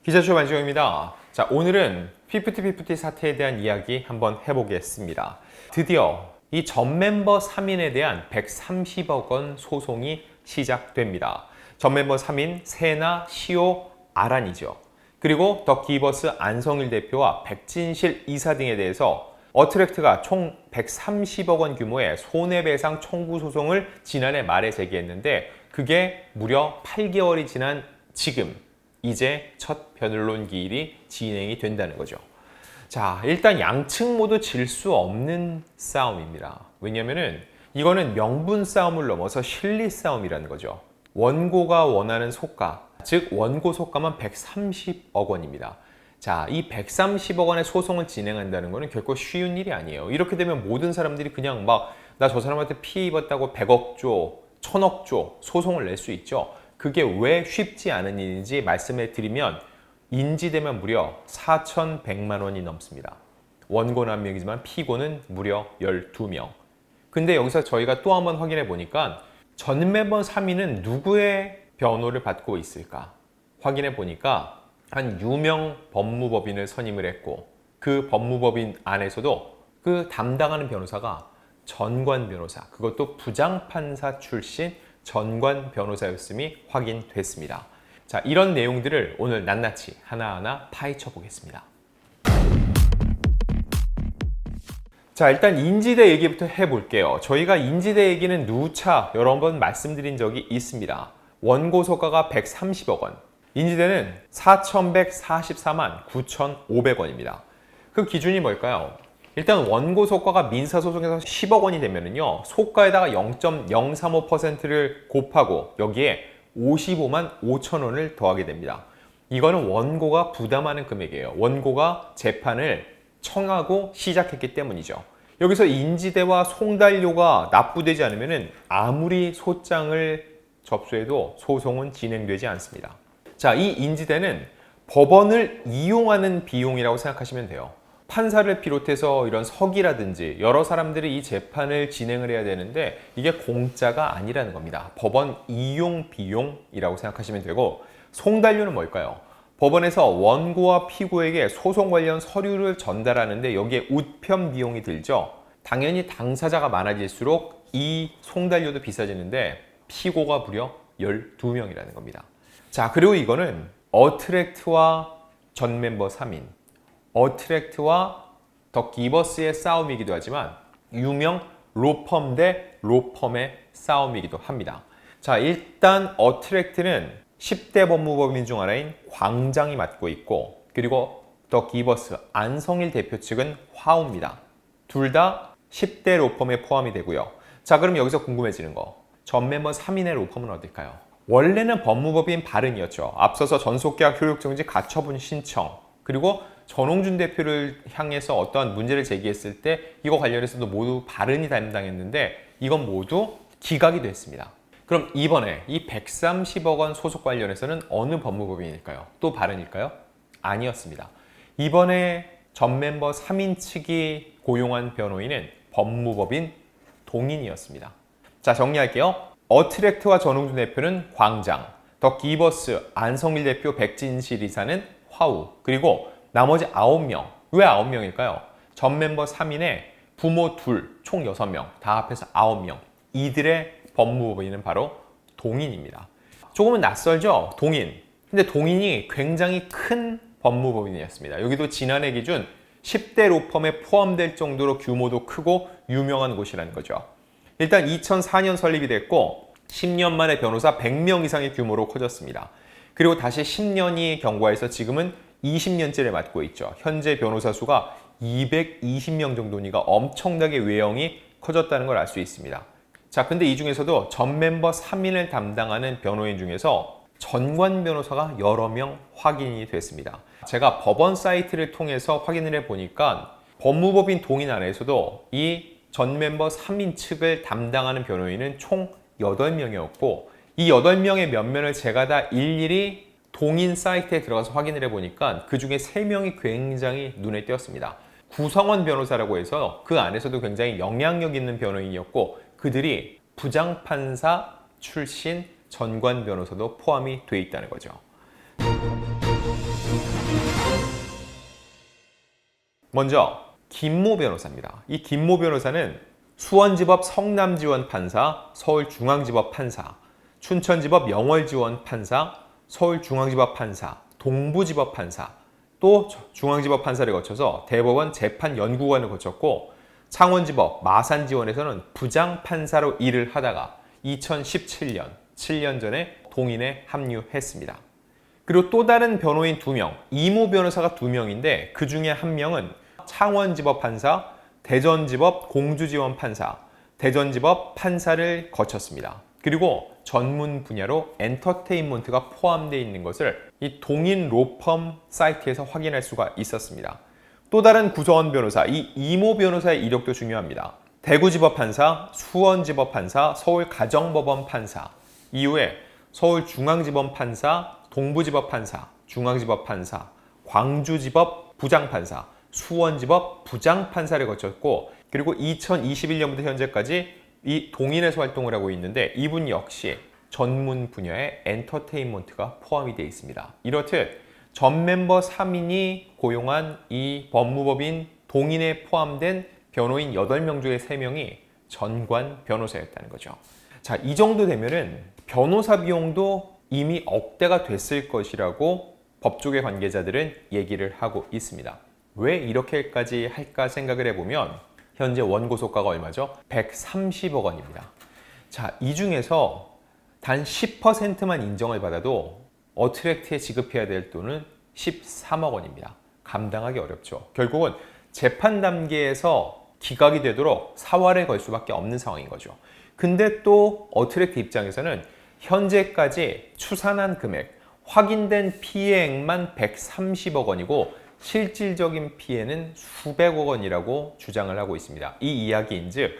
기자쇼 만지영입니다. 자, 오늘은 피프티 사태에 대한 이야기 한번 해보겠습니다. 드디어 이 전 멤버 3인에 대한 130억 원 소송이 시작됩니다. 전 멤버 3인 세나, 시오, 아란이죠. 그리고 더 기버스 안성일 대표와 백진실 이사 등에 대해서 어트랙트가 총 130억 원 규모의 손해배상 청구 소송을 지난해 말에 제기했는데 그게 무려 8개월이 지난 지금 이제 첫 변론 기일이 진행이 된다는 거죠. 자, 일단 양측 모두 질 수 없는 싸움입니다. 왜냐면은 이거는 명분 싸움을 넘어서 실리 싸움이라는 거죠. 원고가 원하는 소가, 즉 원고 소가만 130억 원입니다. 자, 이 130억 원의 소송을 진행한다는 거는 결코 쉬운 일이 아니에요. 이렇게 되면 모든 사람들이 그냥 막 나 저 사람한테 피해 입었다고 100억 조, 1000억 조 소송을 낼 수 있죠. 그게 왜 쉽지 않은 일인지 말씀해 드리면 인지되면 무려 4,100만 원이 넘습니다. 원고는 한 명이지만 피고는 무려 12명. 근데 여기서 저희가 또 한번 확인해 보니까 전 멤버 3인은 누구의 변호를 받고 있을까? 확인해 보니까 한 유명 법무법인을 선임을 했고 그 법무법인 안에서도 그 담당하는 변호사가 전관 변호사, 그것도 부장판사 출신 전관 변호사였음이 확인됐습니다. 자, 이런 내용들을 오늘 낱낱이 하나하나 파헤쳐 보겠습니다. 자, 일단 인지대 얘기부터 해볼게요. 저희가 인지대 얘기는 누차 여러 번 말씀드린 적이 있습니다. 원고 소가가 130억 원, 인지대는 4,144만 9,500원입니다. 그 기준이 뭘까요? 일단 원고 소가가 민사소송에서 10억 원이 되면은요, 소가에다가 0.035%를 곱하고 여기에 55만 5천 원을 더하게 됩니다. 이거는 원고가 부담하는 금액이에요. 원고가 재판을 청하고 시작했기 때문이죠. 여기서 인지대와 송달료가 납부되지 않으면은 아무리 소장을 접수해도 소송은 진행되지 않습니다. 자, 이 인지대는 법원을 이용하는 비용이라고 생각하시면 돼요. 판사를 비롯해서 이런 서기라든지 여러 사람들이 이 재판을 진행을 해야 되는데 이게 공짜가 아니라는 겁니다. 법원 이용 비용이라고 생각하시면 되고, 송달료는 뭘까요? 법원에서 원고와 피고에게 소송 관련 서류를 전달하는데 여기에 우편 비용이 들죠. 당연히 당사자가 많아질수록 이 송달료도 비싸지는데 피고가 무려 12명이라는 겁니다. 자, 그리고 이거는 어트랙트와 전 멤버 3인, 어트랙트와 더 기버스의 싸움이기도 하지만 유명 로펌 대 로펌의 싸움이기도 합니다. 자, 일단 어트랙트는 10대 법무법인 중 하나인 광장이 맡고 있고, 그리고 더 기버스 안성일 대표 측은 화우입니다. 둘 다 10대 로펌에 포함이 되고요. 자, 그럼 여기서 궁금해지는 거, 전 멤버 3인의 로펌은 어딜까요? 원래는 법무법인 바른이었죠. 앞서서 전속계약 효력정지 가처분 신청, 그리고 전홍준 대표를 향해서 어떠한 문제를 제기했을 때 이거 관련해서도 모두 바른이 담당했는데 이건 모두 기각이 됐습니다. 그럼 이번에 이 130억 원 소속 관련해서는 어느 법무법인일까요? 또 바른일까요? 아니었습니다. 이번에 전 멤버 3인 측이 고용한 변호인은 법무법인 동인이었습니다. 자, 정리할게요. 어트랙트와 전홍준 대표는 광장, 더 기버스 안성일 대표 백진실 이사는 화우, 그리고 나머지 9명, 왜 9명일까요? 전 멤버 3인에 부모 둘, 총 6명, 다 합해서 9명. 이들의 법무법인은 바로 동인입니다. 조금은 낯설죠? 동인. 근데 동인이 굉장히 큰 법무법인이었습니다. 여기도 지난해 기준 10대 로펌에 포함될 정도로 규모도 크고 유명한 곳이라는 거죠. 일단 2004년 설립이 됐고 10년 만에 변호사 100명 이상의 규모로 커졌습니다. 그리고 다시 10년이 경과해서 지금은 20년째를 맡고 있죠. 현재 변호사 수가 220명 정도니까 엄청나게 외형이 커졌다는 걸 알 수 있습니다. 자, 근데 이 중에서도 전 멤버 3인을 담당하는 변호인 중에서 전관 변호사가 여러 명 확인이 됐습니다. 제가 법원 사이트를 통해서 확인을 해보니까 법무법인 동인 안에서도 이 전 멤버 3인 측을 담당하는 변호인은 총 8명이었고 이 8명의 면면을 제가 다 일일이 동인 사이트에 들어가서 확인을 해보니까 그 중에 3명이 굉장히 눈에 띄었습니다. 구성원 변호사라고 해서 그 안에서도 굉장히 영향력 있는 변호인이었고 그들이 부장판사 출신 전관 변호사도 포함이 돼 있다는 거죠. 먼저 김모 변호사입니다. 이 김모 변호사는 수원지법 성남지원 판사, 서울중앙지법 판사, 춘천지법 영월지원 판사, 서울중앙지법 판사, 동부지법 판사, 또 중앙지법 판사를 거쳐서 대법원 재판연구관을 거쳤고 창원지법 마산지원에서는 부장판사로 일을 하다가 2017년, 7년 전에 동인에 합류했습니다. 그리고 또 다른 변호인 2명, 이모 변호사가 2명인데 그 중에 한 명은 창원지법 판사, 대전지법 공주지원 판사, 대전지법 판사를 거쳤습니다. 그리고 전문 분야로 엔터테인먼트가 포함되어 있는 것을 이 동인 로펌 사이트에서 확인할 수가 있었습니다. 또 다른 구서원 변호사, 이 이모 변호사의 이력도 중요합니다. 대구지법 판사, 수원지법 판사, 서울가정법원 판사, 이후에 서울중앙지법 판사, 동부지법 판사, 중앙지법 판사, 광주지법 부장판사, 수원지법 부장판사를 거쳤고 그리고 2021년부터 현재까지 이 동인에서 활동을 하고 있는데 이분 역시 전문 분야의 엔터테인먼트가 포함이 되어 있습니다. 이렇듯 전 멤버 3인이 고용한 이 법무법인 동인에 포함된 변호인 8명 중에 3명이 전관 변호사였다는 거죠. 자, 이 정도 되면은 변호사 비용도 이미 억대가 됐을 것이라고 법조계 관계자들은 얘기를 하고 있습니다. 왜 이렇게까지 할까 생각을 해보면 현재 원고소가가 얼마죠? 130억 원입니다. 자, 이 중에서 단 10%만 인정을 받아도 어트랙트에 지급해야 될 돈은 13억 원입니다. 감당하기 어렵죠. 결국은 재판 단계에서 기각이 되도록 사활을 걸 수밖에 없는 상황인 거죠. 근데 또 어트랙트 입장에서는 현재까지 추산한 금액, 확인된 피해액만 130억 원이고 실질적인 피해는 수백억 원이라고 주장을 하고 있습니다. 이 이야기인즉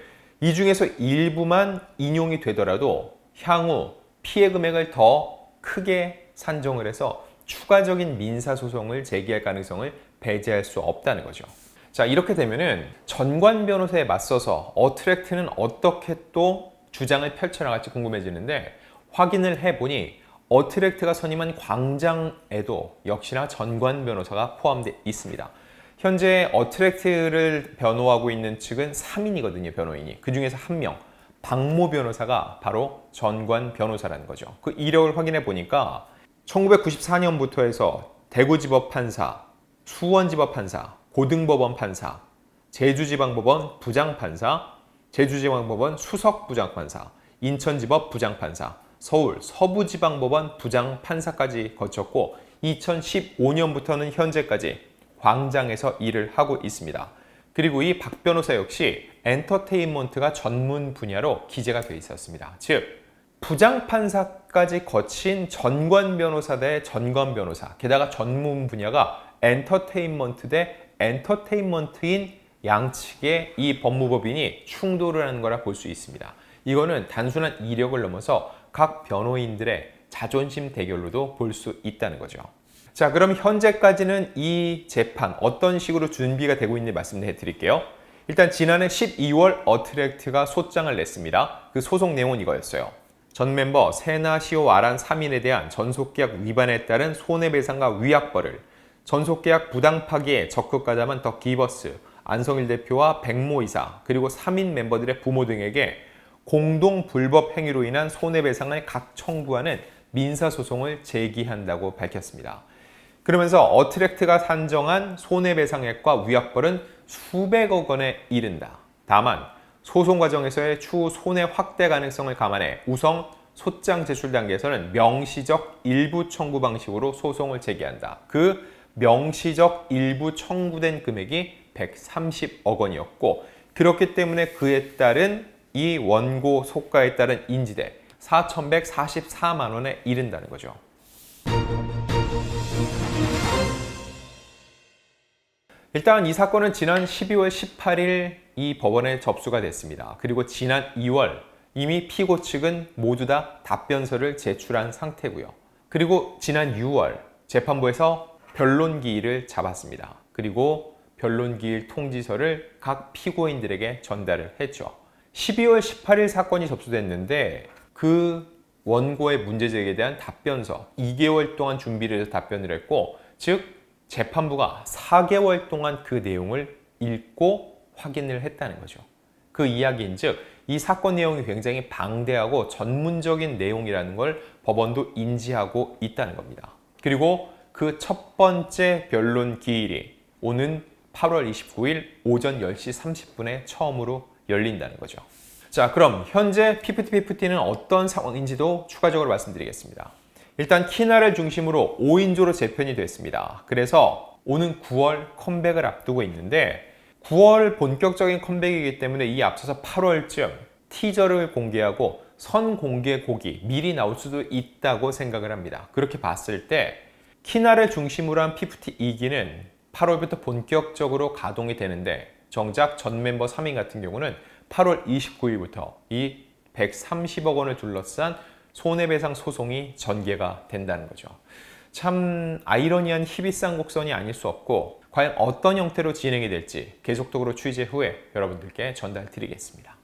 이 중에서 일부만 인용이 되더라도 향후 피해 금액을 더 크게 산정을 해서 추가적인 민사소송을 제기할 가능성을 배제할 수 없다는 거죠. 자, 이렇게 되면은 전관 변호사에 맞서서 어트랙트는 어떻게 또 주장을 펼쳐나갈지 궁금해지는데 확인을 해보니 어트랙트가 선임한 광장에도 역시나 전관 변호사가 포함되어 있습니다. 현재 어트랙트를 변호하고 있는 측은 3인이거든요, 변호인이. 그 중에서 한 명, 박모 변호사가 바로 전관 변호사라는 거죠. 그 이력을 확인해 보니까 1994년부터 해서 대구지법 판사, 수원지법 판사, 고등법원 판사, 제주지방법원 부장판사, 제주지방법원 수석부장판사, 인천지법 부장판사, 서울 서부지방법원 부장판사까지 거쳤고 2015년부터는 현재까지 광장에서 일을 하고 있습니다. 그리고 이 박 변호사 역시 엔터테인먼트가 전문 분야로 기재가 되어 있었습니다. 즉 부장판사까지 거친 전관 변호사 대 전관 변호사, 게다가 전문 분야가 엔터테인먼트 대 엔터테인먼트인 양측의 이 법무법인이 충돌을 하는 거라 볼 수 있습니다. 이거는 단순한 이력을 넘어서 각 변호인들의 자존심 대결로도 볼 수 있다는 거죠. 자, 그럼 현재까지는 이 재판 어떤 식으로 준비가 되고 있는지 말씀해 드릴게요. 일단 지난해 12월 어트랙트가 소장을 냈습니다. 그 소송 내용은 이거였어요. 전 멤버 세나, 시오, 아란 3인에 대한 전속계약 위반에 따른 손해배상과 위약벌을 전속계약 부당 파기에 적극 가담한 더 기버스, 안성일 대표와 백모 이사, 그리고 3인 멤버들의 부모 등에게 공동 불법 행위로 인한 손해배상을 각 청구하는 민사소송을 제기한다고 밝혔습니다. 그러면서 어트랙트가 산정한 손해배상액과 위약벌은 수백억 원에 이른다. 다만 소송 과정에서의 추후 손해 확대 가능성을 감안해 우선 소장 제출 단계에서는 명시적 일부 청구 방식으로 소송을 제기한다. 그 명시적 일부 청구된 금액이 130억 원이었고 그렇기 때문에 그에 따른 이 원고 소가에 따른 인지대 4,144만 원에 이른다는 거죠. 일단 이 사건은 지난 12월 18일 이 법원에 접수가 됐습니다. 그리고 지난 2월 이미 피고 측은 모두 다 답변서를 제출한 상태고요. 그리고 지난 6월 재판부에서 변론기일을 잡았습니다. 그리고 변론기일 통지서를 각 피고인들에게 전달을 했죠. 12월 18일 사건이 접수됐는데 그 원고의 문제제기에 대한 답변서 2개월 동안 준비를 해서 답변을 했고 즉 재판부가 4개월 동안 그 내용을 읽고 확인을 했다는 거죠. 그 이야기인즉 이 사건 내용이 굉장히 방대하고 전문적인 내용이라는 걸 법원도 인지하고 있다는 겁니다. 그리고 그 첫 번째 변론 기일이 오는 8월 29일 오전 10시 30분에 처음으로 열린다는 거죠. 자, 그럼 현재 PPT-PPT는 어떤 상황인지도 추가적으로 말씀드리겠습니다. 일단 키나를 중심으로 5인조로 재편이 됐습니다. 그래서 오는 9월 컴백을 앞두고 있는데 9월 본격적인 컴백이기 때문에 이 앞서서 8월쯤 티저를 공개하고 선공개 곡이 미리 나올 수도 있다고 생각을 합니다. 그렇게 봤을 때 키나를 중심으로 한 PPT 2기는 8월부터 본격적으로 가동이 되는데 정작 전 멤버 3인 같은 경우는 8월 29일부터 이 130억 원을 둘러싼 손해배상 소송이 전개가 된다는 거죠. 참 아이러니한 희비상 곡선이 아닐 수 없고 과연 어떤 형태로 진행이 될지 계속적으로 취재 후에 여러분들께 전달드리겠습니다.